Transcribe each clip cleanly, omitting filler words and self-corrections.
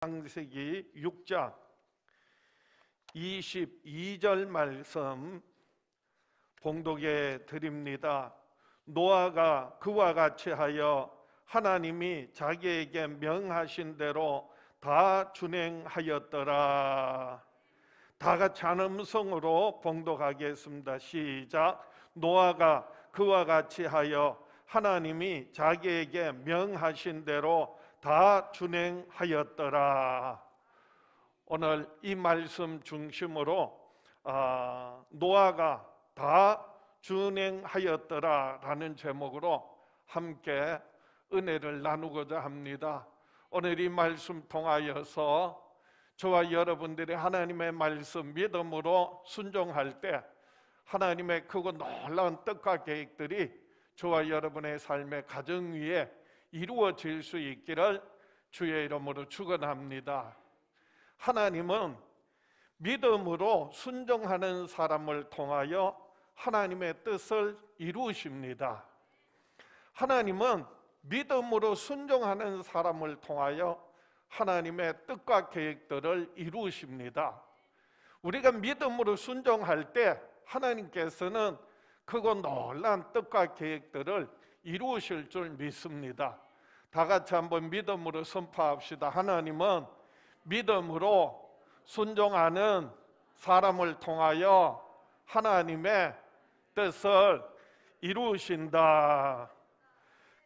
창세기 6장 22절 말씀 봉독해 드립니다. 노아가 그와 같이 하여 하나님이 자기에게 명하신 대로 다 준행하였더라. 다 같이 한 음성으로 봉독하겠습니다. 시작. 노아가 그와 같이 하여 하나님이 자기에게 명하신 대로 다 준행하였더라. 오늘 이 말씀 중심으로 노아가 다 준행하였더라 라는 제목으로 함께 은혜를 나누고자 합니다. 오늘 이 말씀 통하여서 저와 여러분들이 하나님의 말씀 믿음으로 순종할 때 하나님의 크고 놀라운 뜻과 계획들이 저와 여러분의 삶의 가정 위에 이루어질 수 있기를 주의 이름으로 축원합니다. 하나님은 믿음으로 순종하는 사람을 통하여 하나님의 뜻을 이루십니다. 하나님은 믿음으로 순종하는 사람을 통하여 하나님의 뜻과 계획들을 이루십니다. 우리가 믿음으로 순종할 때 하나님께서는 크고 놀라운 뜻과 계획들을 이루실 줄 믿습니다. 다 같이 한번 믿음으로 선포합시다. 하나님은 믿음으로 순종하는 사람을 통하여 하나님의 뜻을 이루신다.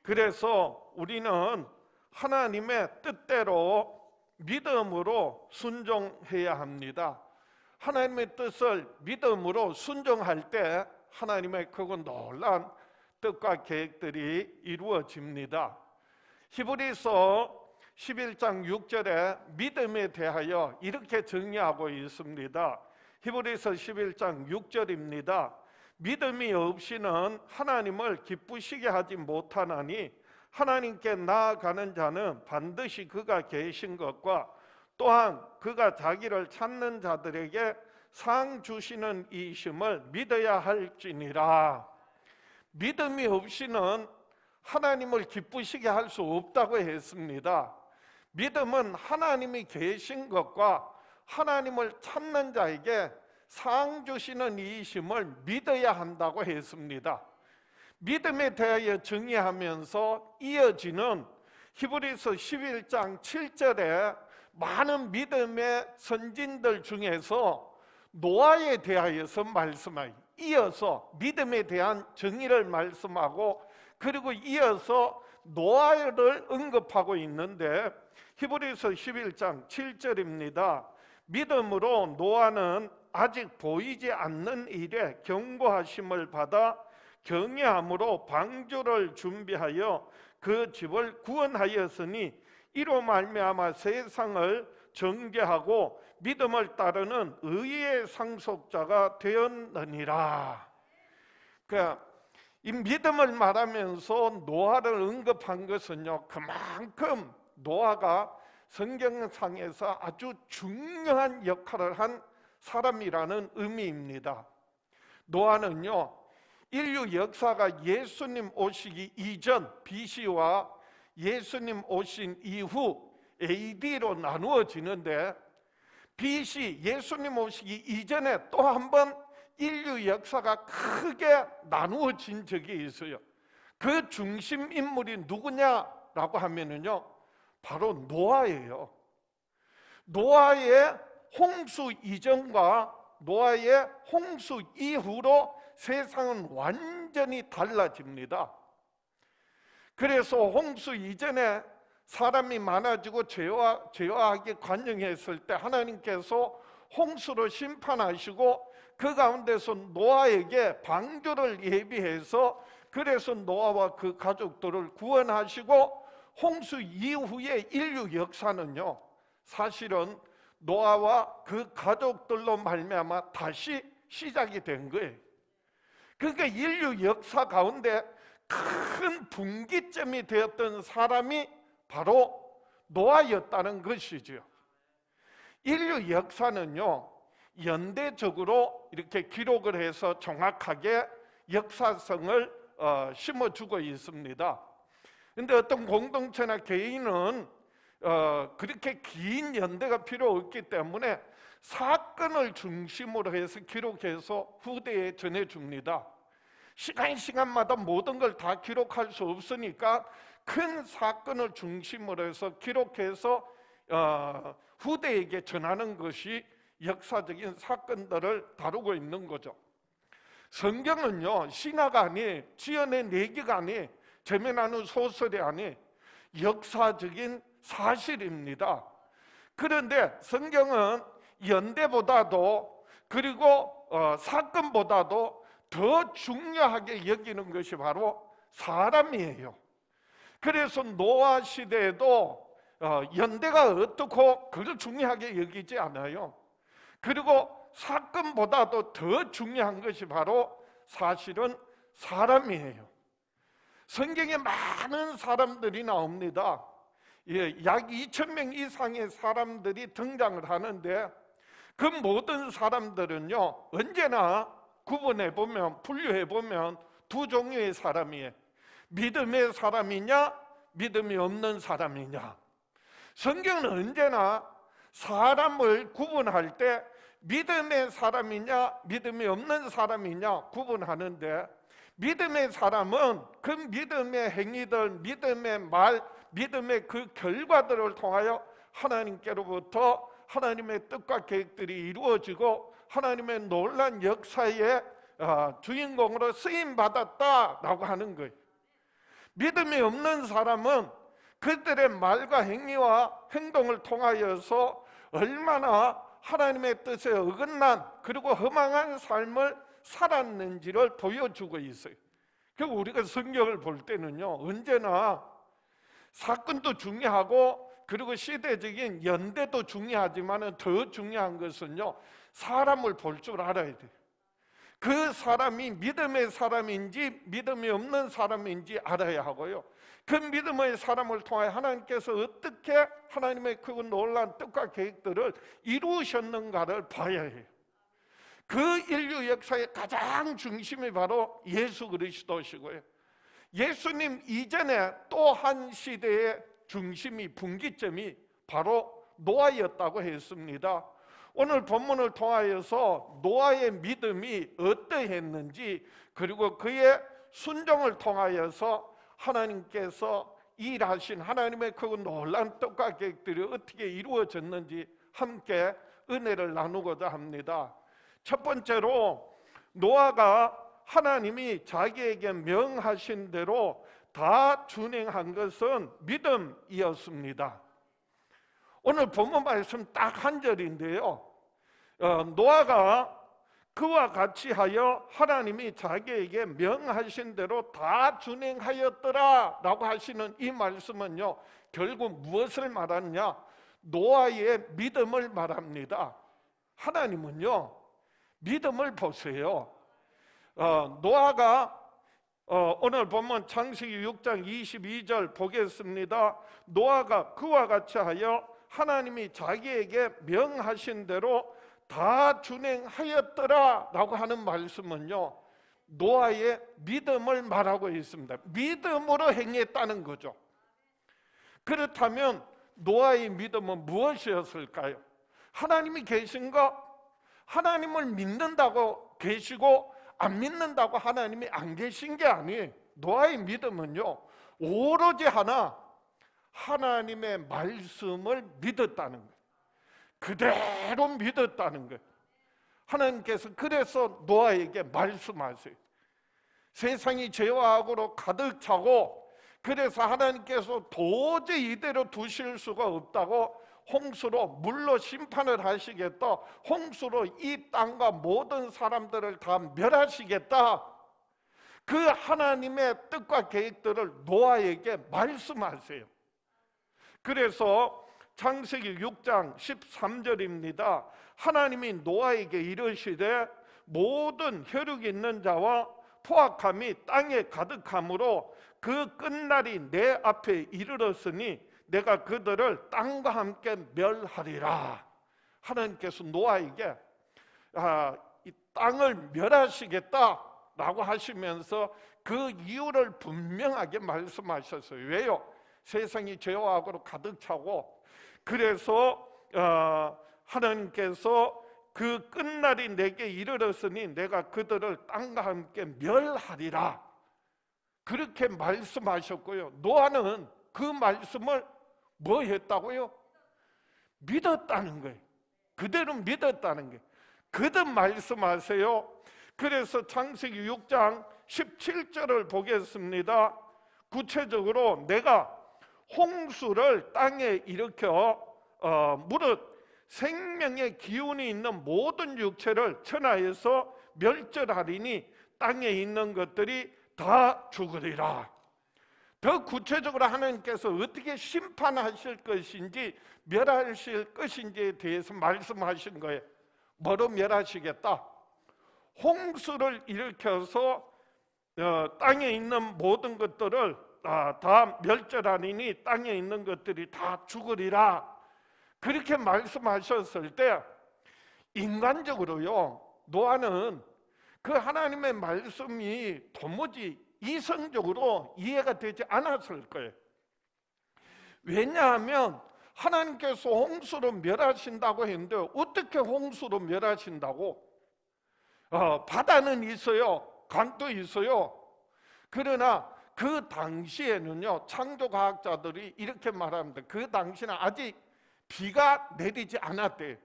그래서 우리는 하나님의 뜻대로 믿음으로 순종해야 합니다. 하나님의 뜻을 믿음으로 순종할 때 하나님의 크고 놀라운 뜻과 계획들이 이루어집니다. 히브리서 11장 6절에 믿음에 대하여 이렇게 정의하고 있습니다. 히브리서 11장 6절입니다. 믿음이 없이는 하나님을 기쁘시게 하지 못하나니 하나님께 나아가는 자는 반드시 그가 계신 것과 또한 그가 자기를 찾는 자들에게 상 주시는 이심을 믿어야 할지니라. 믿음이 없이는 하나님을 기쁘시게 할 수 없다고 했습니다. 믿음은 하나님이 계신 것과 하나님을 찾는 자에게 상 주시는 이심을 믿어야 한다고 했습니다. 믿음에 대하여 정의하면서 이어지는 히브리서 11장 7절에 많은 믿음의 선진들 중에서 노아에 대하여서 말씀하여 이어서 믿음에 대한 정의를 말씀하고 그리고 이어서 노아를 언급하고 있는데 히브리서 11장 7절입니다. 믿음으로 노아는 아직 보이지 않는 일에 경고하심을 받아 경외함으로 방주를 준비하여 그 집을 구원하였으니 이로 말미암아 세상을 정죄하고 믿음을 따르는 의의 상속자가 되었느니라. 그러니까 이 믿음을 말하면서 노아를 언급한 것은요, 그만큼 노아가 성경상에서 아주 중요한 역할을 한 사람이라는 의미입니다. 노아는요, 인류 역사가 예수님 오시기 이전 BC와 예수님 오신 이후 AD로 나누어지는데 BC 예수님 오시기 이전에 또 한 번 인류 역사가 크게 나누어진 적이 있어요. 그 중심 인물이 누구냐라고 하면은요, 바로 노아예요. 노아의 홍수 이전과 노아의 홍수 이후로 세상은 완전히 달라집니다. 그래서 홍수 이전에 사람이 많아지고 죄와하게 관영했을 때 하나님께서 홍수로 심판하시고 그 가운데서 노아에게 방주를 예비해서 그래서 노아와 그 가족들을 구원하시고 홍수 이후의 인류 역사는요, 사실은 노아와 그 가족들로 말미암아 다시 시작이 된 거예요. 그러니까 인류 역사 가운데 큰 분기점이 되었던 사람이 바로 노아였다는 것이죠. 인류 역사는요, 연대적으로 이렇게 기록을 해서 정확하게 역사성을 심어주고 있습니다. 그런데 어떤 공동체나 개인은 그렇게 긴 연대가 필요 없기 때문에 사건을 중심으로 해서 기록해서 후대에 전해줍니다. 시간마다 모든 걸 다 기록할 수 없으니까 큰 사건을 중심으로 해서 기록해서 후대에게 전하는 것이 역사적인 사건들을 다루고 있는 거죠. 성경은요, 신화가 아니, 지어낸 얘기가 아니, 재미나는 소설이 아니, 역사적인 사실입니다. 그런데 성경은 연대보다도 그리고 사건보다도 더 중요하게 여기는 것이 바로 사람이에요. 그래서 노아 시대에도 연대가 어떻고 그걸 중요하게 여기지 않아요. 그리고 사건보다도 더 중요한 것이 바로 사실은 사람이에요. 성경에 많은 사람들이 나옵니다. 약 2,000명 이상의 사람들이 등장을 하는데 그 모든 사람들은요, 언제나 구분해보면, 분류해보면 두 종류의 사람이에요. 믿음의 사람이냐, 믿음이 없는 사람이냐. 성경은 언제나 사람을 구분할 때 믿음의 사람이냐, 믿음이 없는 사람이냐 구분하는데, 믿음의 사람은 그 믿음의 행위들, 믿음의 말, 믿음의 그 결과들을 통하여 하나님께로부터 하나님의 뜻과 계획들이 이루어지고 하나님의 놀라운 역사의 주인공으로 쓰임받았다라고 하는 거예요. 믿음이 없는 사람은 그들의 말과 행위와 행동을 통하여서 얼마나 하나님의 뜻에 어긋난 그리고 허망한 삶을 살았는지를 보여주고 있어요. 그리고 우리가 성경을 볼 때는요, 언제나 사건도 중요하고 그리고 시대적인 연대도 중요하지만 더 중요한 것은요, 사람을 볼 줄 알아야 돼요. 그 사람이 믿음의 사람인지 믿음이 없는 사람인지 알아야 하고요, 그 믿음의 사람을 통해 하나님께서 어떻게 하나님의 그 놀라운 뜻과 계획들을 이루셨는가를 봐야 해요. 그 인류 역사의 가장 중심이 바로 예수 그리스도시고요, 예수님 이전에 또 한 시대의 중심이, 분기점이 바로 노아였다고 했습니다. 오늘 본문을 통하여서 노아의 믿음이 어떠했는지, 그리고 그의 순종을 통하여서 하나님께서 일하신 하나님의 그 놀라운 뜻과 계획들이 어떻게 이루어졌는지 함께 은혜를 나누고자 합니다. 첫 번째로, 노아가 하나님이 자기에게 명하신 대로 다 준행한 것은 믿음이었습니다. 오늘 본문 말씀 딱 한 절인데요, 노아가 그와 같이 하여 하나님이 자기에게 명하신 대로 다 준행하였더라 라고 하시는 이 말씀은요, 결국 무엇을 말하느냐? 노아의 믿음을 말합니다. 하나님은요, 믿음을 보세요. 노아가 오늘 보면 창세기 6장 22절 보겠습니다. 노아가 그와 같이 하여 하나님이 자기에게 명하신 대로 다 준행하였더라 라고 하는 말씀은요, 노아의 믿음을 말하고 있습니다. 믿음으로 행했다는 거죠. 그렇다면 노아의 믿음은 무엇이었을까요? 하나님이 계신가? 하나님을 믿는다고 계시고 안 믿는다고 하나님이 안 계신 게 아니에요. 노아의 믿음은요, 오로지 하나, 하나님의 말씀을 믿었다는 거예요. 그대로 믿었다는 거예요. 하나님께서 그래서 노아에게 말씀하세요. 세상이 죄와 악으로 가득 차고, 그래서 하나님께서 도저히 이대로 두실 수가 없다고 홍수로, 물로 심판을 하시겠다, 홍수로 이 땅과 모든 사람들을 다 멸하시겠다, 그 하나님의 뜻과 계획들을 노아에게 말씀하세요. 그래서 창세기 6장 13절입니다. 하나님이 노아에게 이르시되 모든 혈육 있는 자와 포악함이 땅에 가득함으로 그 끝날이 내 앞에 이르렀으니 내가 그들을 땅과 함께 멸하리라. 하나님께서 노아에게 이 땅을 멸하시겠다라고 하시면서 그 이유를 분명하게 말씀하셨어요. 왜요? 세상이 죄와 악으로 가득 차고, 그래서 하나님께서 그 끝날이 내게 이르렀으니 내가 그들을 땅과 함께 멸하리라, 그렇게 말씀하셨고요. 노아는 그 말씀을 뭐 했다고요? 믿었다는 거예요. 그대로 믿었다는 게 거듭 말씀하세요. 그래서 창세기 6장 17절을 보겠습니다. 구체적으로 내가 홍수를 땅에 일으켜 무릇 생명의 기운이 있는 모든 육체를 천하에서 멸절하리니 땅에 있는 것들이 다 죽으리라. 더 구체적으로 하나님께서 어떻게 심판하실 것인지, 멸하실 것인지에 대해서 말씀하신 거예요. 뭐로 멸하시겠다? 홍수를 일으켜서 땅에 있는 모든 것들을 다 멸절하리니 땅에 있는 것들이 다 죽으리라, 그렇게 말씀하셨을 때 인간적으로요, 노아는 그 하나님의 말씀이 도무지 이성적으로 이해가 되지 않았을 거예요. 왜냐하면 하나님께서 홍수로 멸하신다고 했는데 어떻게 홍수로 멸하신다고? 바다는 있어요, 강도 있어요. 그러나 그 당시에는요, 창조과학자들이 이렇게 말합니다. 그 당시는 아직 비가 내리지 않았대요.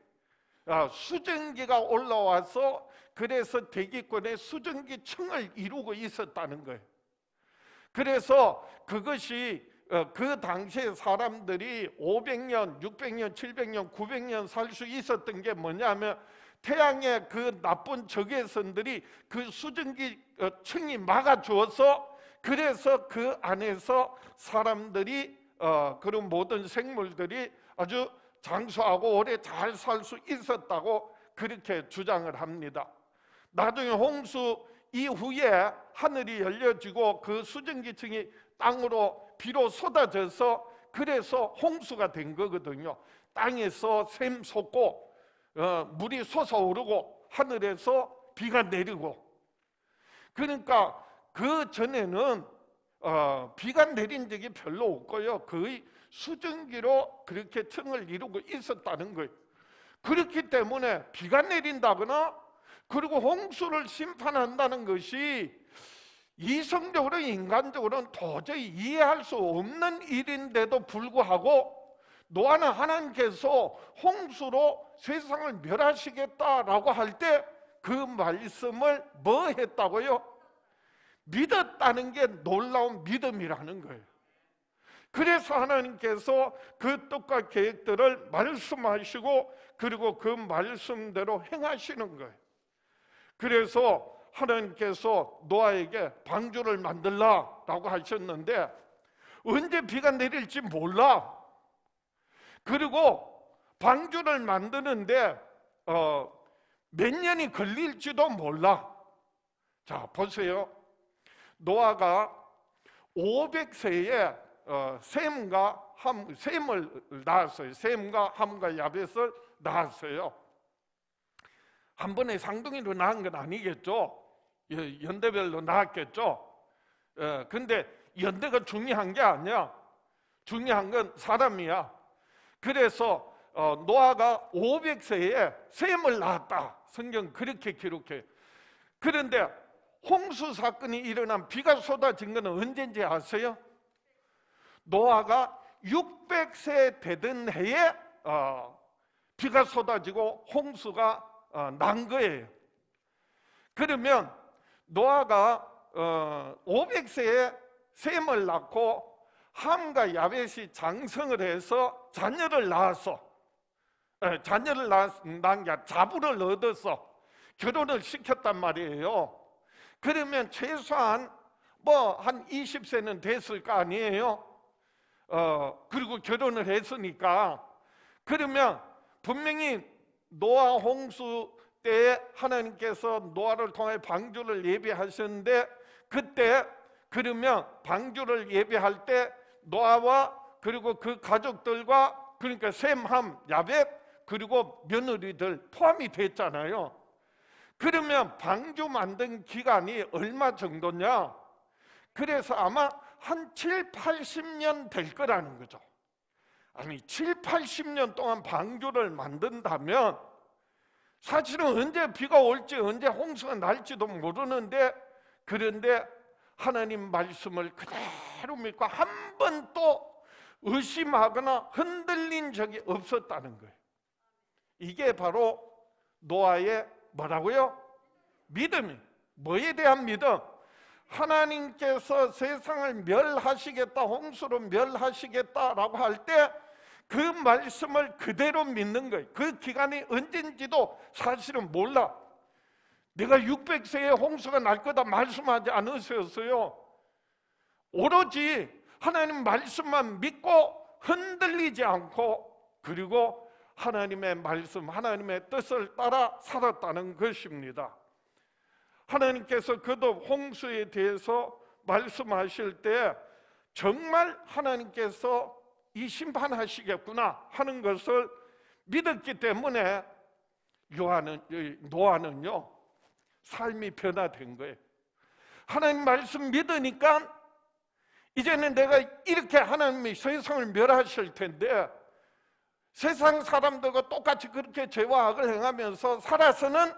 수증기가 올라와서 그래서 대기권에 수증기층을 이루고 있었다는 거예요. 그래서 그것이 그 당시에 사람들이 500년, 600년, 700년, 900년 살 수 있었던 게 뭐냐면 태양의 그 나쁜 적외선들이 그 수증기층이 막아주어서, 그래서 그 안에서 사람들이 그런 모든 생물들이 아주 장수하고 오래 잘 살 수 있었다고 그렇게 주장을 합니다. 나중에 홍수 이후에 하늘이 열려지고 그 수증기층이 땅으로 비로 쏟아져서 그래서 홍수가 된 거거든요. 땅에서 샘 솟고 물이 솟아오르고 하늘에서 비가 내리고. 그러니까 그 전에는 비가 내린 적이 별로 없고요, 거의 수증기로 그렇게 층을 이루고 있었다는 거예요. 그렇기 때문에 비가 내린다거나 그리고 홍수를 심판한다는 것이 이성적으로, 인간적으로는 도저히 이해할 수 없는 일인데도 불구하고 노아는 하나님께서 홍수로 세상을 멸하시겠다라고 할 때 그 말씀을 뭐 했다고요? 믿었다는 게 놀라운 믿음이라는 거예요. 그래서 하나님께서 그 뜻과 계획들을 말씀하시고 그리고 그 말씀대로 행하시는 거예요. 그래서 하나님께서 노아에게 방주를 만들라라고 하셨는데 언제 비가 내릴지 몰라. 그리고 방주를 만드는데 몇 년이 걸릴지도 몰라. 자, 보세요. 노아가 500세에 셈을 낳았어요. 셈과 함과 야벳을 낳았어요. 한 번에 쌍둥이로 낳은 건 아니겠죠. 연대별로 낳았겠죠. 근데 연대가 중요한 게 아니야. 중요한 건 사람이야. 그래서 노아가 500세에 셈을 낳았다. 성경 그렇게 기록해요. 그런데 홍수 사건이 일어난 비가 쏟아진 건 언제인지 아세요? 노아가 600세 되던 해에 비가 쏟아지고 홍수가 난 거예요. 그러면 노아가 500세에 셈을 낳고 함과 야벳이 장성을 해서 자녀를 낳았어. 자녀를 낳은 게 자부를 얻어서 결혼을 시켰단 말이에요. 그러면 최소한 뭐 한 20세는 됐을 거 아니에요. 그리고 결혼을 했으니까. 그러면 분명히 노아 홍수 때에 하나님께서 노아를 통해 방주를 예비하셨는데, 그때 그러면 방주를 예비할 때 노아와 그리고 그 가족들과, 그러니까 셈, 함, 야벳 그리고 며느리들 포함이 됐잖아요. 그러면 방주 만든 기간이 얼마 정도냐? 그래서 아마 한 7, 80년 될 거라는 거죠. 아니 7, 80년 동안 방주를 만든다면 사실은 언제 비가 올지 언제 홍수가 날지도 모르는데, 그런데 하나님 말씀을 그대로 믿고 한 번도 의심하거나 흔들린 적이 없었다는 거예요. 이게 바로 노아의 뭐라고요? 믿음이. 뭐에 대한 믿음? 하나님께서 세상을 멸하시겠다, 홍수로 멸하시겠다라고 할 때 그 말씀을 그대로 믿는 거예요. 그 기간이 언젠지도 사실은 몰라. 내가 600세에 홍수가 날 거다 말씀하지 않으셨어요. 오로지 하나님 말씀만 믿고 흔들리지 않고, 그리고 하나님의 말씀, 하나님의 뜻을 따라 살았다는 것입니다. 하나님께서 거듭 홍수에 대해서 말씀하실 때 정말 하나님께서 이 심판하시겠구나 하는 것을 믿었기 때문에 노아는요 삶이 변화된 거예요. 하나님 말씀 믿으니까 이제는 내가 이렇게 하나님이 세상을 멸하실 텐데 세상 사람들과 똑같이 그렇게 죄와 악을 행하면서 살아서는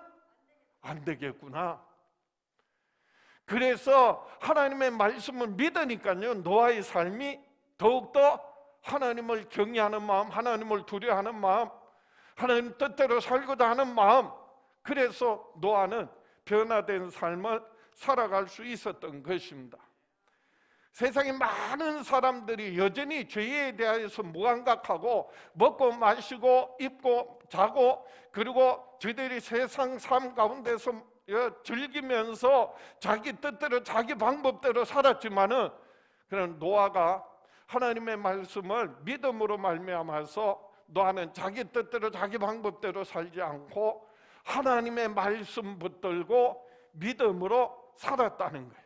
안 되겠구나. 그래서 하나님의 말씀을 믿으니까요 노아의 삶이 더욱더 하나님을 경외하는 마음, 하나님을 두려워하는 마음, 하나님 뜻대로 살고자 하는 마음, 그래서 노아는 변화된 삶을 살아갈 수 있었던 것입니다. 세상에 많은 사람들이 여전히 죄에 대해서 무감각하고 먹고 마시고 입고 자고, 그리고 저희들이 세상 삶 가운데서 즐기면서 자기 뜻대로 자기 방법대로 살았지만은, 그런 노아가 하나님의 말씀을 믿음으로 말미암아서 노아는 자기 뜻대로 자기 방법대로 살지 않고 하나님의 말씀 붙들고 믿음으로 살았다는 거예요.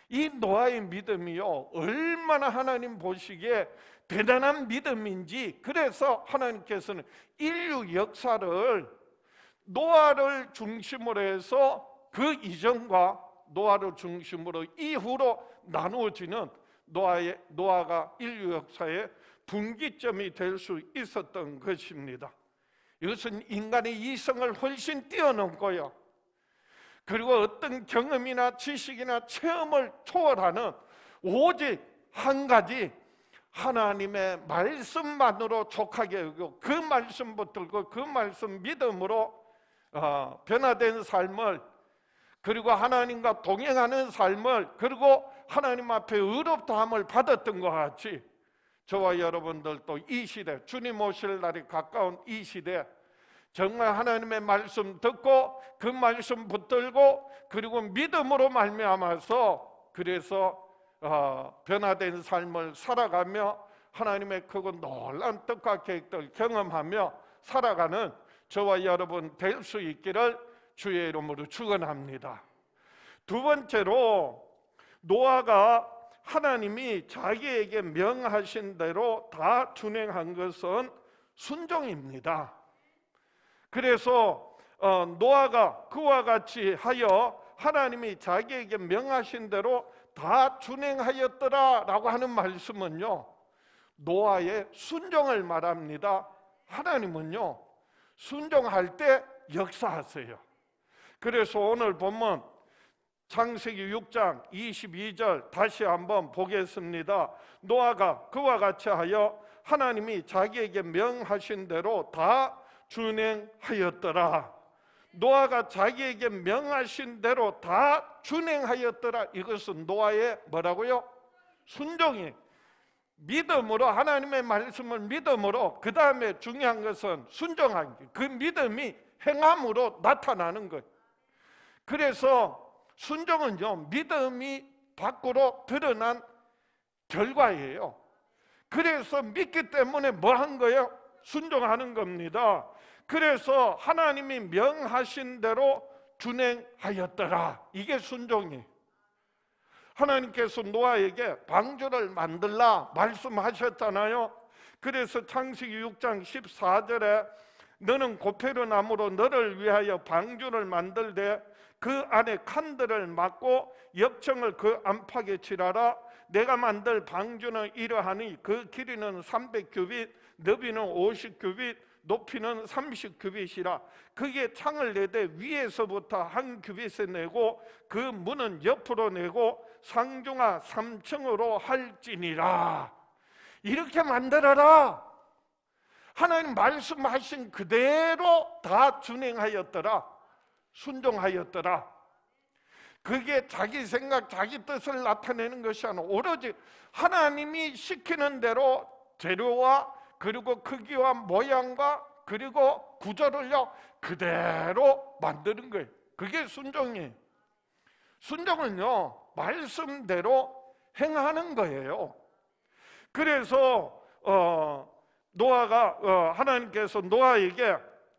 이 노아의 믿음이요 얼마나 하나님 보시기에 대단한 믿음인지, 그래서 하나님께서는 인류 역사를 노아를 중심으로 해서 그 이전과 노아를 중심으로 이후로 나누어지는 노아가 인류 역사의 분기점이 될 수 있었던 것입니다. 이것은 인간의 이성을 훨씬 뛰어넘고요, 그리고 어떤 경험이나 지식이나 체험을 초월하는 오직 한 가지 하나님의 말씀만으로 족하게 여기고 그 말씀 붙들고 그 말씀 믿음으로 변화된 삶을, 그리고 하나님과 동행하는 삶을, 그리고 하나님 앞에 의롭다함을 받았던 것 같이 저와 여러분들도 이 시대, 주님 오실 날이 가까운 이 시대 정말 하나님의 말씀 듣고 그 말씀 붙들고 그리고 믿음으로 말미암아서 그래서 변화된 삶을 살아가며 하나님의 크고 놀라운 뜻과 계획들 경험하며 살아가는 저와 여러분 될 수 있기를 주의 이름으로 축원합니다. 두 번째로 노아가 하나님이 자기에게 명하신 대로 다 준행한 것은 순종입니다. 그래서 노아가 그와 같이 하여 하나님이 자기에게 명하신 대로 다 준행하였더라 라고 하는 말씀은요 노아의 순종을 말합니다. 하나님은요 순종할 때 역사하세요. 그래서 오늘 보면 창세기 6장 22절 다시 한번 보겠습니다. 노아가 그와 같이 하여 하나님이 자기에게 명하신 대로 다 준행하였더라. 노아가 자기에게 명하신 대로 다 준행하였더라. 이것은 노아의 뭐라고요? 순종이, 믿음으로 하나님의 말씀을 믿음으로, 그 다음에 중요한 것은 순종하기, 그 믿음이 행함으로 나타나는 것. 그래서 순종은요 믿음이 밖으로 드러난 결과예요. 그래서 믿기 때문에 뭐 한 거예요? 순종하는 겁니다. 그래서 하나님이 명하신 대로 준행하였더라. 이게 순종이. 하나님께서 노아에게 방주를 만들라 말씀하셨잖아요. 그래서 창세기 6장 14절에 너는 고페르 나무로 너를 위하여 방주를 만들되 그 안에 칸들을 막고 역청을 그 안팎에 칠하라. 내가 만들 방주는 이러하니 그 길이는 300규빗, 너비는 50규빗, 높이는 30규빗이라. 그게 창을 내되 위에서부터 한 규빗에 내고 그 문은 옆으로 내고 상중하 3층으로 할지니라. 이렇게 만들어라. 하나님 말씀하신 그대로 다 준행하였더라. 순종하였더라. 그게 자기 생각, 자기 뜻을 나타내는 것이 아니라 오로지 하나님이 시키는 대로 재료와 그리고 크기와 모양과 그리고 구조를요 그대로 만드는 거예요. 그게 순종이에요. 순종은요 말씀대로 행하는 거예요. 그래서 노아가 하나님께서 노아에게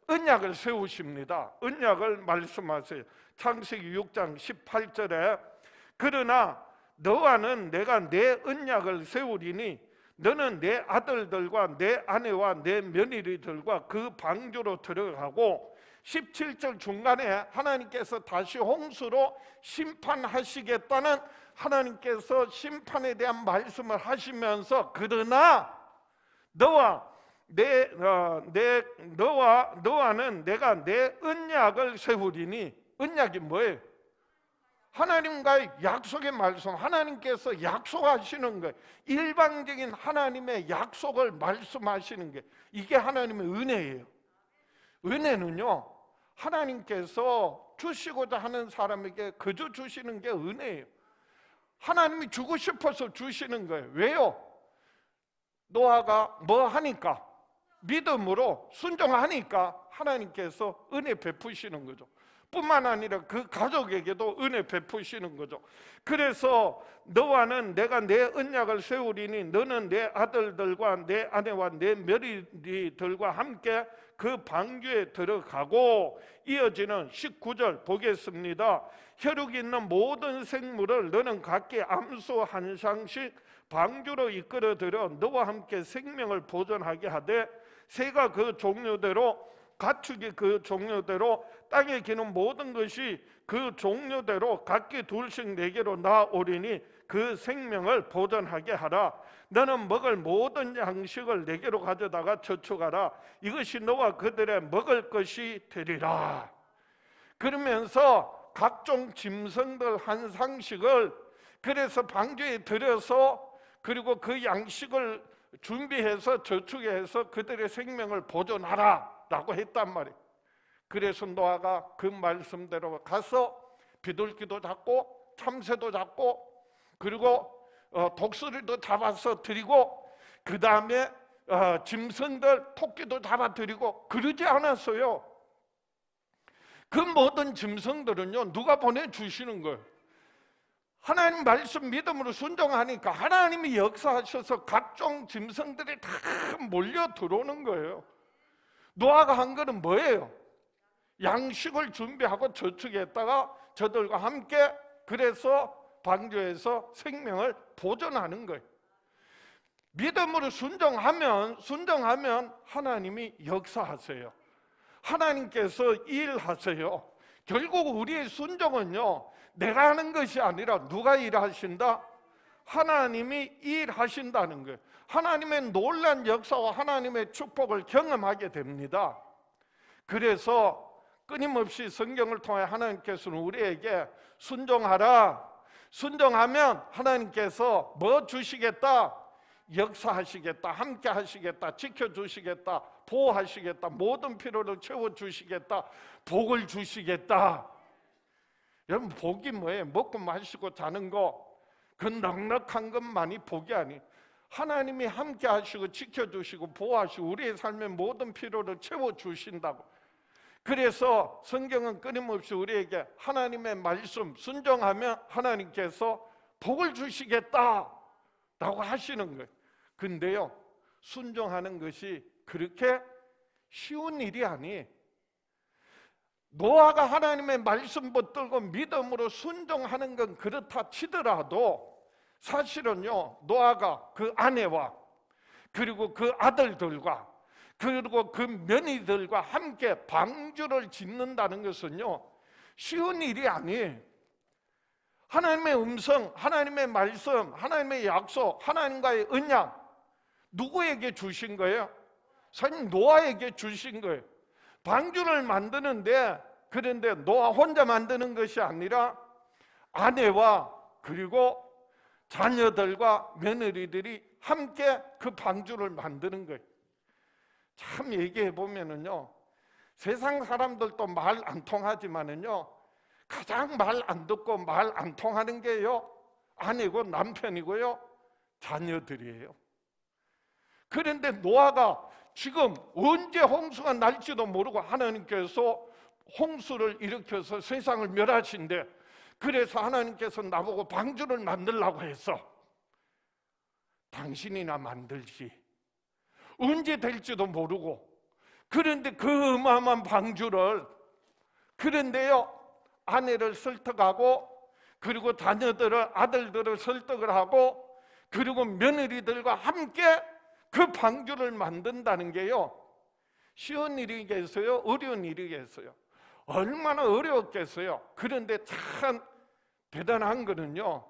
언약을 세우십니다. 언약을 말씀하세요. 창세기 6장 18절에 그러나 너와는 내가 내 언약을 세우리니 너는 내 아들들과 내 아내와 내 며느리들과 그 방주로 들어가고 17절 중간에 하나님께서 다시 홍수로 심판하시겠다는 하나님께서 심판에 대한 말씀을 하시면서 그러나 너와는 내가 내 언약을 세우리니 언약이 뭐예요? 하나님과의 약속의 말씀, 하나님께서 약속하시는 거예요. 일방적인 하나님의 약속을 말씀하시는 게 이게 하나님의 은혜예요. 은혜는요 하나님께서 주시고자 하는 사람에게 그저 주시는 게 은혜예요. 하나님이 주고 싶어서 주시는 거예요. 왜요? 노아가 뭐 하니까? 믿음으로 순종하니까 하나님께서 은혜 베푸시는 거죠. 뿐만 아니라 그 가족에게도 은혜 베푸시는 거죠. 그래서 너와는 내가 내 언약을 세우리니 너는 내 아들들과 내 아내와 내 며느리들과 함께 그 방주에 들어가고 이어지는 19절 보겠습니다. 혈육이 있는 모든 생물을 너는 각기 암소 한 쌍씩 방주로 이끌어들여 너와 함께 생명을 보존하게 하되 새가 그 종류대로 가축이 그 종류대로 땅에 기는 모든 것이 그 종류대로 각기 둘씩 내게로 나오리니 그 생명을 보존하게 하라. 너는 먹을 모든 양식을 내게로 가져다가 저축하라. 이것이 너와 그들의 먹을 것이 되리라. 그러면서 각종 짐승들 한 상씩을 그래서 방주에 들여서 그리고 그 양식을 준비해서 저축해서 그들의 생명을 보존하라 라고 했단 말이에요. 그래서 노아가 그 말씀대로 가서 비둘기도 잡고 참새도 잡고 그리고 독수리도 잡아서 드리고 그 다음에 짐승들 토끼도 잡아 드리고 그러지 않았어요. 그 모든 짐승들은요 누가 보내주시는 거예요. 하나님 말씀 믿음으로 순종하니까 하나님이 역사하셔서 각종 짐승들이 다 몰려 들어오는 거예요. 노아가 한 거는 뭐예요? 양식을 준비하고 저축했다가 저들과 함께 그래서 방주에서 생명을 보존하는 거예요. 믿음으로 순종하면 하나님이 역사하세요. 하나님께서 일하세요. 결국 우리의 순종은요 내가 하는 것이 아니라 누가 일하신다? 하나님이 일하신다는 거예요. 하나님의 놀라운 역사와 하나님의 축복을 경험하게 됩니다. 그래서 끊임없이 성경을 통해 하나님께서는 우리에게 순종하라. 순종하면 하나님께서 뭐 주시겠다? 역사하시겠다, 함께 하시겠다, 지켜주시겠다, 보호하시겠다, 모든 필요를 채워주시겠다, 복을 주시겠다. 여러분 복이 뭐예요? 먹고 마시고 자는 거 그 넉넉한 것만이 복이 아니에요. 하나님이 함께 하시고 지켜주시고 보호하시고 우리의 삶의 모든 필요를 채워주신다고. 그래서 성경은 끊임없이 우리에게 하나님의 말씀 순종하면 하나님께서 복을 주시겠다 라고 하시는 거예요. 근데요 순종하는 것이 그렇게 쉬운 일이 아니에요. 노아가 하나님의 말씀 붙들고 믿음으로 순종하는 건 그렇다 치더라도 사실은요 노아가 그 아내와 그리고 그 아들들과 그리고 그 며느리들과 함께 방주를 짓는다는 것은요 쉬운 일이 아니에요. 하나님의 음성, 하나님의 말씀, 하나님의 약속, 하나님과의 언약 누구에게 주신 거예요? 사실 노아에게 주신 거예요. 방주를 만드는데, 그런데 노아 혼자 만드는 것이 아니라 아내와 그리고 자녀들과 며느리들이 함께 그 방주를 만드는 거예요. 참 얘기해 보면은요, 세상 사람들도 말 안 통하지만은요, 가장 말 안 듣고 말 안 통하는 게요, 아내고 남편이고요, 자녀들이에요. 그런데 노아가 지금 언제 홍수가 날지도 모르고 하나님께서 홍수를 일으켜서 세상을 멸하신대. 그래서 하나님께서 나보고 방주를 만들라고 했어. 당신이나 만들지. 언제 될지도 모르고. 그런데 그 어마어마한 방주를, 그런데요, 아내를 설득하고, 그리고 자녀들을, 아들들을 설득을 하고, 그리고 며느리들과 함께 그 방주를 만든다는 게요, 쉬운 일이겠어요? 어려운 일이겠어요? 얼마나 어려웠겠어요? 그런데 참 대단한 거는요,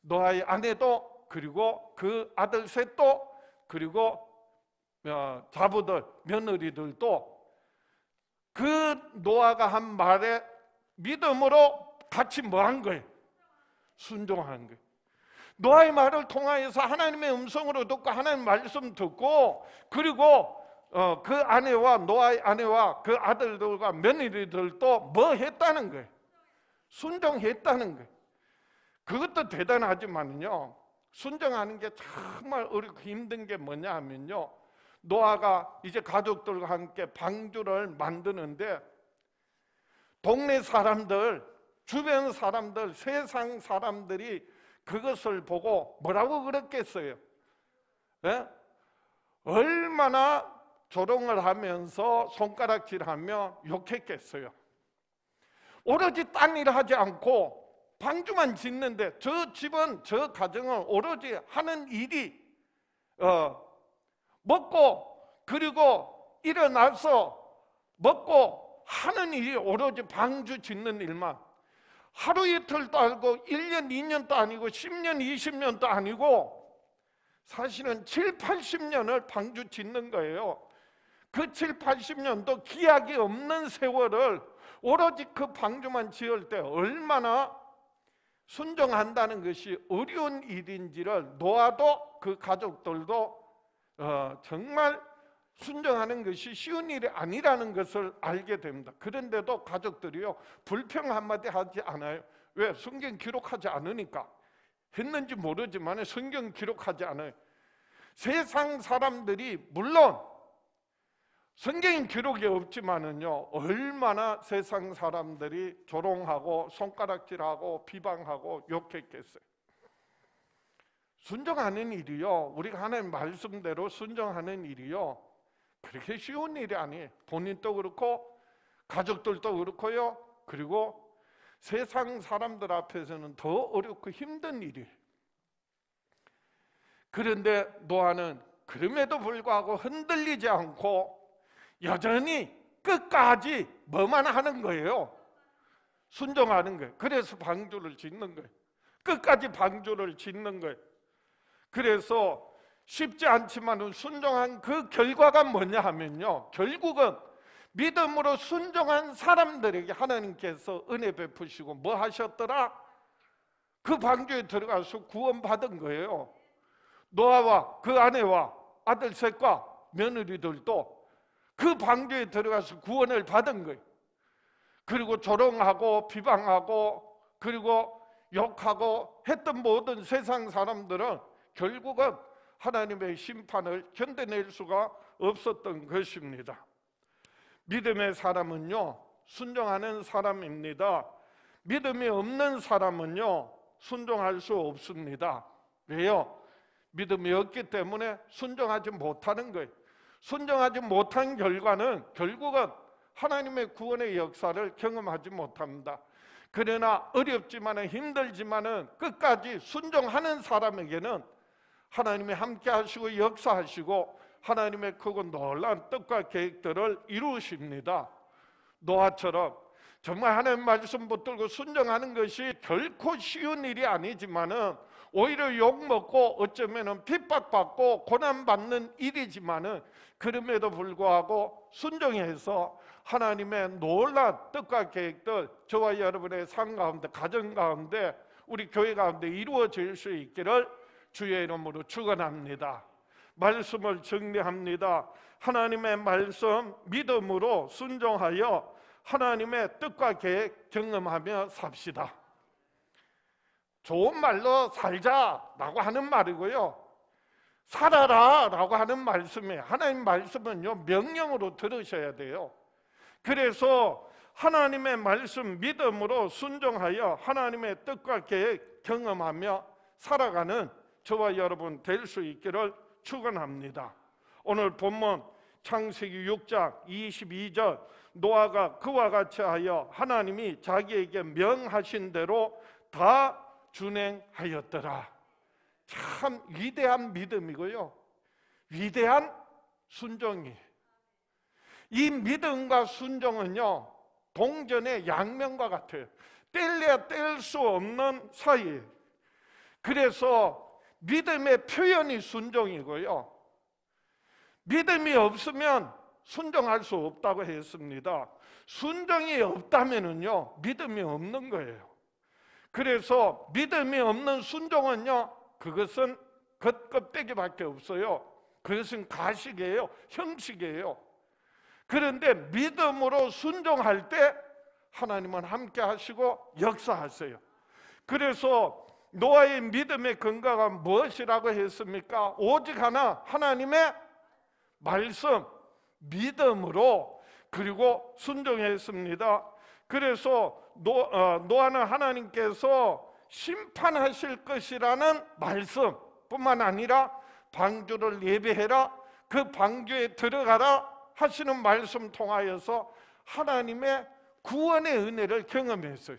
노아의 아내도, 그리고 그 아들 셋도, 그리고 자부들, 며느리들도 그 노아가 한 말에 믿음으로 같이 뭐 한 거예요? 순종한 거예요. 노아의 말을 통하여서 하나님의 음성으로 듣고 하나님의 말씀 듣고, 그리고 그 아내와, 노아의 아내와 그 아들들과 며느리들도 뭐 했다는 거예요? 순종했다는 거예요. 그것도 대단하지만요, 순종하는 게 정말 어렵고 힘든 게 뭐냐 하면요, 노아가 이제 가족들과 함께 방주를 만드는데 동네 사람들, 주변 사람들, 세상 사람들이 그것을 보고 뭐라고 그랬겠어요? 예? 얼마나 조롱을 하면서 손가락질하며 욕했겠어요. 오로지 딴 일 하지 않고 방주만 짓는데, 저 집은, 저 가정은 오로지 하는 일이 먹고, 그리고 일어나서 먹고 하는 일이 오로지 방주 짓는 일만. 하루 이틀도 아니고 1년, 2년도 아니고 10년, 20년도 아니고 사실은 7, 80년을 방주 짓는 거예요. 그 7, 80년도 기약이 없는 세월을 오로지 그 방주만 지을 때 얼마나 순종한다는 것이 어려운 일인지를 노아도 그 가족들도 정말 순종하는 것이 쉬운 일이 아니라는 것을 알게 됩니다. 그런데도 가족들이요, 불평 한마디 하지 않아요. 왜? 성경 기록하지 않으니까. 했는지 모르지만 성경 기록하지 않아요. 세상 사람들이, 물론 성경인 기록이 없지만은요, 얼마나 세상 사람들이 조롱하고 손가락질하고 비방하고 욕했겠어요. 순종하는 일이요, 우리가 하나님 말씀대로 순종하는 일이요, 그렇게 쉬운 일이 아니에요. 본인도 그렇고 가족들도 그렇고요, 그리고 세상 사람들 앞에서는 더 어렵고 힘든 일이에요. 그런데 노아는 그럼에도 불구하고 흔들리지 않고 여전히 끝까지 뭐만 하는 거예요? 순종하는 거예요. 그래서 방주를 짓는 거예요. 끝까지 방주를 짓는 거예요. 그래서 쉽지 않지만 순종한 그 결과가 뭐냐 하면요, 결국은 믿음으로 순종한 사람들에게 하나님께서 은혜 베푸시고 뭐 하셨더라? 그 방주에 들어가서 구원받은 거예요. 노아와 그 아내와 아들 셋과 며느리들도 그 방주에 들어가서 구원을 받은 거예요. 그리고 조롱하고 비방하고 그리고 욕하고 했던 모든 세상 사람들은 결국은 하나님의 심판을 견뎌낼 수가 없었던 것입니다. 믿음의 사람은요, 순종하는 사람입니다. 믿음이 없는 사람은요, 순종할 수 없습니다. 왜요? 믿음이 없기 때문에 순종하지 못하는 거예요. 순종하지 못한 결과는 결국은 하나님의 구원의 역사를 경험하지 못합니다. 그러나 어렵지만 힘들지만 끝까지 순종하는 사람에게는 하나님이 함께 하시고 역사하시고 하나님의 크고 놀라운 뜻과 계획들을 이루십니다. 노아처럼 정말 하나님 말씀 붙들고 순종하는 것이 결코 쉬운 일이 아니지만은 오히려 욕먹고 어쩌면은 핍박받고 고난받는 일이지만은 그럼에도 불구하고 순종해서 하나님의 놀라운 뜻과 계획들 저와 여러분의 삶 가운데, 가정 가운데, 우리 교회 가운데 이루어질 수 있기를 주의 이름으로 축원합니다. 말씀을 정리합니다. 하나님의 말씀 믿음으로 순종하여 하나님의 뜻과 계획 경험하며 삽시다. 좋은 말로 살자라고 하는 말이고요, 살아라라고 하는 말씀이에요. 하나님 말씀은요, 명령으로 들으셔야 돼요. 그래서 하나님의 말씀 믿음으로 순종하여 하나님의 뜻과 계획 경험하며 살아가는 저와 여러분 될 수 있기를 축원합니다. 오늘 본문 창세기 6장 22절, 노아가 그와 같이 하여 하나님이 자기에게 명하신 대로 다 준행하였더라. 참 위대한 믿음이고요, 위대한 순종이. 이 믿음과 순종은요, 동전의 양면과 같아요. 뗄래야 뗄 수 없는 사이예요. 그래서 믿음의 표현이 순종이고요, 믿음이 없으면 순종할 수 없다고 했습니다. 순종이 없다면은요, 믿음이 없는 거예요. 그래서 믿음이 없는 순종은요, 그것은 겉껍데기밖에 없어요. 그것은 가식이에요, 형식이에요. 그런데 믿음으로 순종할 때 하나님은 함께 하시고 역사하세요. 그래서 노아의 믿음의 근거가 무엇이라고 했습니까? 오직 하나, 하나님의 말씀, 믿음으로 그리고 순종했습니다. 그래서 노아는 하나님께서 심판하실 것이라는 말씀뿐만 아니라 방주를 예비해라, 그 방주에 들어가라 하시는 말씀 통하여서 하나님의 구원의 은혜를 경험했어요.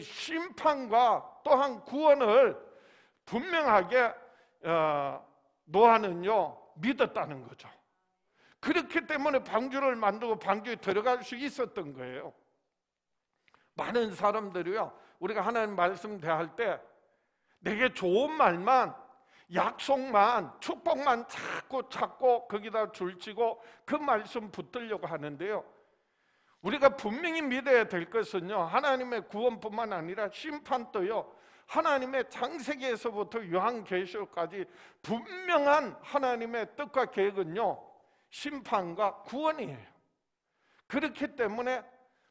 심판과 또한 구원을 분명하게 노아는요 믿었다는 거죠. 그렇기 때문에 방주를 만들고 방주에 들어갈 수 있었던 거예요. 많은 사람들이요, 우리가 하나님 말씀 대할 때 내게 좋은 말만, 약속만, 축복만 찾고 거기다 줄치고 그 말씀 붙들려고 하는데요, 우리가 분명히 믿어야 될 것은요, 하나님의 구원뿐만 아니라 심판도요, 하나님의 창세기에서부터 요한계시록까지 분명한 하나님의 뜻과 계획은요, 심판과 구원이에요. 그렇기 때문에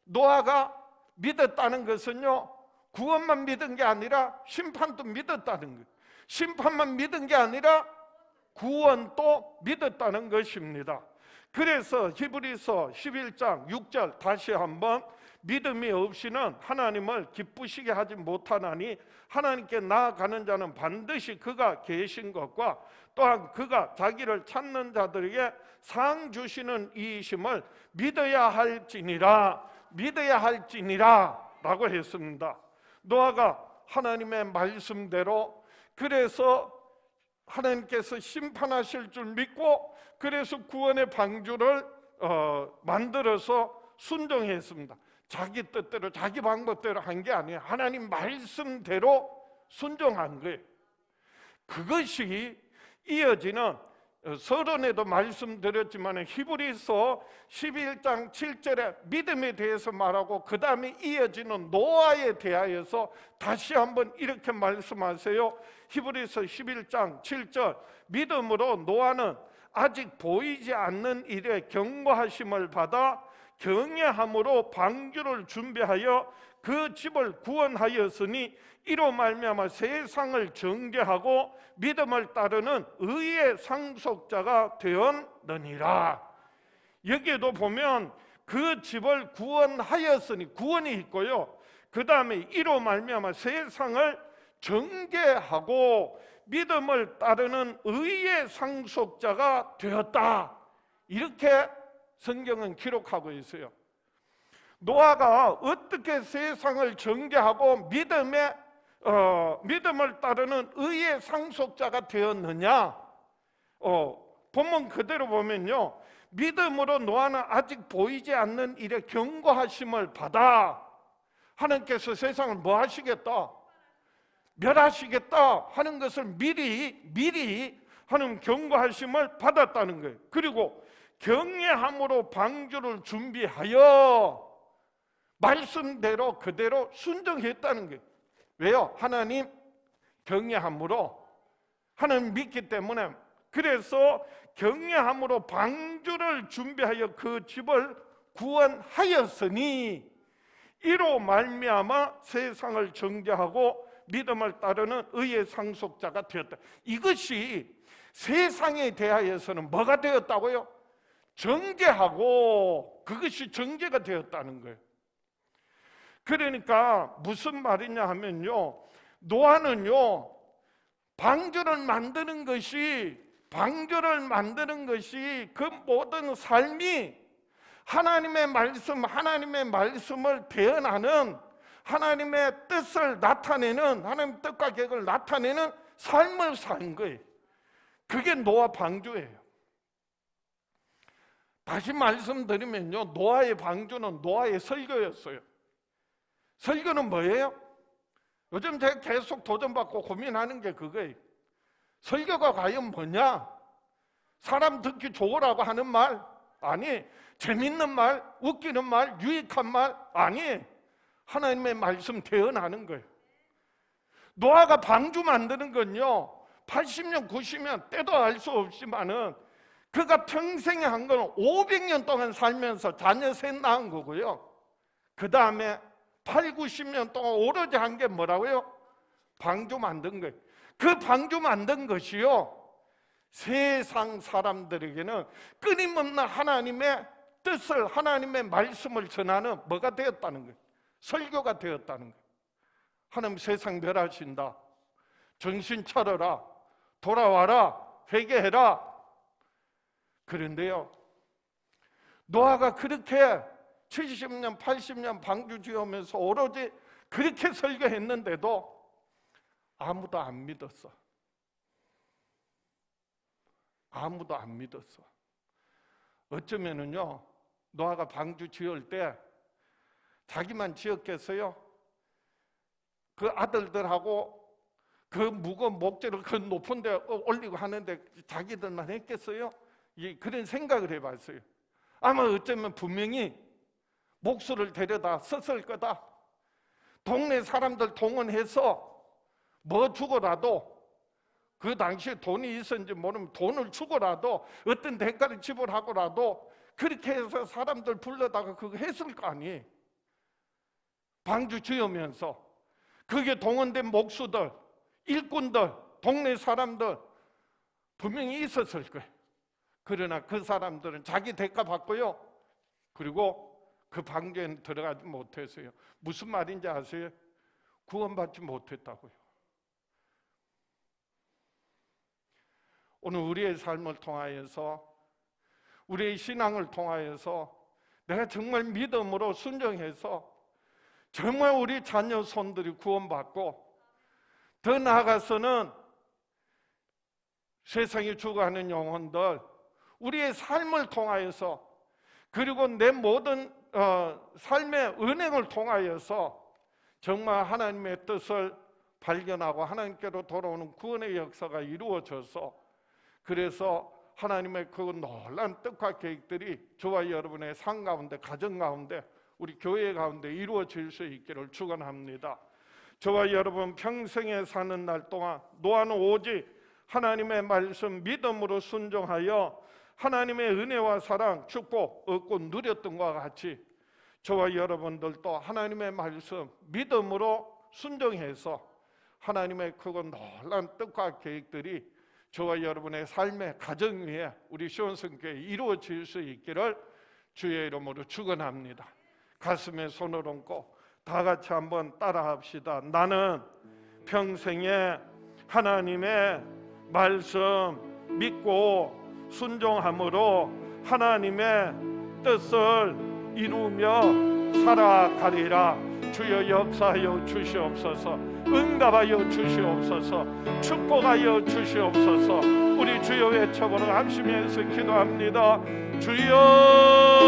노아가 믿었다는 것은요, 구원만 믿은 게 아니라 심판도 믿었다는 거예요. 심판만 믿은 게 아니라 구원도 믿었다는 것입니다. 그래서 히브리서 11장 6절 다시 한번, 믿음이 없이는 하나님을 기쁘시게 하지 못하나니 하나님께 나아가는 자는 반드시 그가 계신 것과 또한 그가 자기를 찾는 자들에게 상 주시는 이심을 믿어야 할지니라 라고 했습니다. 노아가 하나님의 말씀대로, 그래서 하나님께서 심판하실 줄 믿고, 그래서 구원의 방주를 만들어서 순종했습니다. 자기 뜻대로 자기 방법대로 한 게 아니에요. 하나님 말씀대로 순종한 거예요. 그것이 이어지는, 서론에도 말씀드렸지만 히브리서 11장 7절에 믿음에 대해서 말하고 그 다음에 이어지는 노아에 대하여서 다시 한번 이렇게 말씀하세요. 히브리서 11장 7절, 믿음으로 노아는 아직 보이지 않는 일에 경고하심을 받아 경외함으로 방주를 준비하여 그 집을 구원하였으니 이로 말미암아 세상을 정죄하고 믿음을 따르는 의의 상속자가 되었느니라. 여기에도 보면 그 집을 구원하였으니, 구원이 있고요, 그 다음에 이로 말미암아 세상을 정죄하고 믿음을 따르는 의의 상속자가 되었다, 이렇게 성경은 기록하고 있어요. 노아가 어떻게 세상을 정죄하고 믿음을 따르는 의의 상속자가 되었느냐? 본문 그대로 보면요, 믿음으로 노아는 아직 보이지 않는 일에 경고하심을 받아 하나님께서 세상을 뭐 하시겠다? 멸하시겠다 하는 것을 미리 하나님 경고하심을 받았다는 거예요. 그리고 경외함으로 방주를 준비하여 말씀대로 그대로 순종했다는 거예요. 왜요? 하나님 경외함으로 하나님 믿기 때문에. 그래서 경외함으로 방주를 준비하여 그 집을 구원하였으니 이로 말미암아 세상을 정죄하고 믿음을 따르는 의의 상속자가 되었다. 이것이 세상에 대하여서는 뭐가 되었다고요? 정죄하고, 그것이 정죄가 되었다는 거예요. 그러니까 무슨 말이냐 하면요, 노아는요 방주를 만드는 것이 그 모든 삶이 하나님의 말씀을 대언하는, 하나님의 뜻을 나타내는, 하나님의 뜻과 계획을 나타내는 삶을 산 거예요. 그게 노아 방주예요. 다시 말씀드리면요, 노아의 방주는 노아의 설교였어요. 설교는 뭐예요? 요즘 제가 계속 도전받고 고민하는 게 그거예요. 설교가 과연 뭐냐? 사람 듣기 좋으라고 하는 말? 아니. 재밌는 말? 웃기는 말? 유익한 말? 아니. 하나님의 말씀 대언하는 거예요. 노아가 방주 만드는 건요 80년 90년 때도 알 수 없지만은 그가 평생에 한 건 500년 동안 살면서 자녀 셋 낳은 거고요. 그 다음에 8, 90년 동안 오로지 한 게 뭐라고요? 방주 만든 거예요. 그 방주 만든 것이요 세상 사람들에게는 끊임없는 하나님의 뜻을, 하나님의 말씀을 전하는 뭐가 되었다는 거예요? 설교가 되었다는 거예요. 하나님 세상 멸하신다, 정신 차려라, 돌아와라, 회개해라. 그런데요 노아가 그렇게 70년 80년 방주 지으면서 오로지 그렇게 설교했는데도 아무도 안 믿었어. 아무도 안 믿었어. 어쩌면은요 노아가 방주 지을 때 자기만 지었겠어요? 그 아들들하고 그 무거운 목재를 그 높은 데 올리고 하는데 자기들만 했겠어요? 그런 생각을 해봤어요. 아마 어쩌면 분명히 목수를 데려다 썼을 거다. 동네 사람들 동원해서 뭐 주고라도, 그 당시에 돈이 있었는지 모르면 돈을 주고라도 어떤 대가를 지불하고라도 그렇게 해서 사람들 불러다가 그거 했을 거 아니에요. 방주 지으면서 그게 동원된 목수들, 일꾼들, 동네 사람들 분명히 있었을 거예요. 그러나 그 사람들은 자기 대가 받고요 그리고 그 방주에 들어가지 못했어요. 무슨 말인지 아세요? 구원받지 못했다고요. 오늘 우리의 삶을 통하여서, 우리의 신앙을 통하여서 내가 정말 믿음으로 순종해서 정말 우리 자녀 손들이 구원받고 더 나아가서는 세상에 죽어가는 영혼들, 우리의 삶을 통하여서, 그리고 내 모든 삶의 은행을 통하여서 정말 하나님의 뜻을 발견하고 하나님께로 돌아오는 구원의 역사가 이루어져서, 그래서 하나님의 그 놀라운 뜻과 계획들이 저와 여러분의 삶 가운데, 가정 가운데, 우리 교회 가운데 이루어질 수 있기를 축원합니다. 저와 여러분 평생에 사는 날 동안 노아는 오직 하나님의 말씀 믿음으로 순종하여 하나님의 은혜와 사랑, 축복 얻고 누렸던 것과 같이 저와 여러분들도 하나님의 말씀 믿음으로 순종해서 하나님의 크고 놀라운 뜻과 계획들이 저와 여러분의 삶의 가정 위에 우리 시온성교회에 이루어질 수 있기를 주의 이름으로 축원합니다. 가슴에 손을 얹고 다 같이 한번 따라합시다. 나는 평생에 하나님의 말씀 믿고 순종함으로 하나님의 뜻을 이루며 살아가리라. 주여 역사하여 주시옵소서. 응답하여 주시옵소서. 축복하여 주시옵소서. 우리 주여 외쳐보러 감심해서 기도합니다. 주여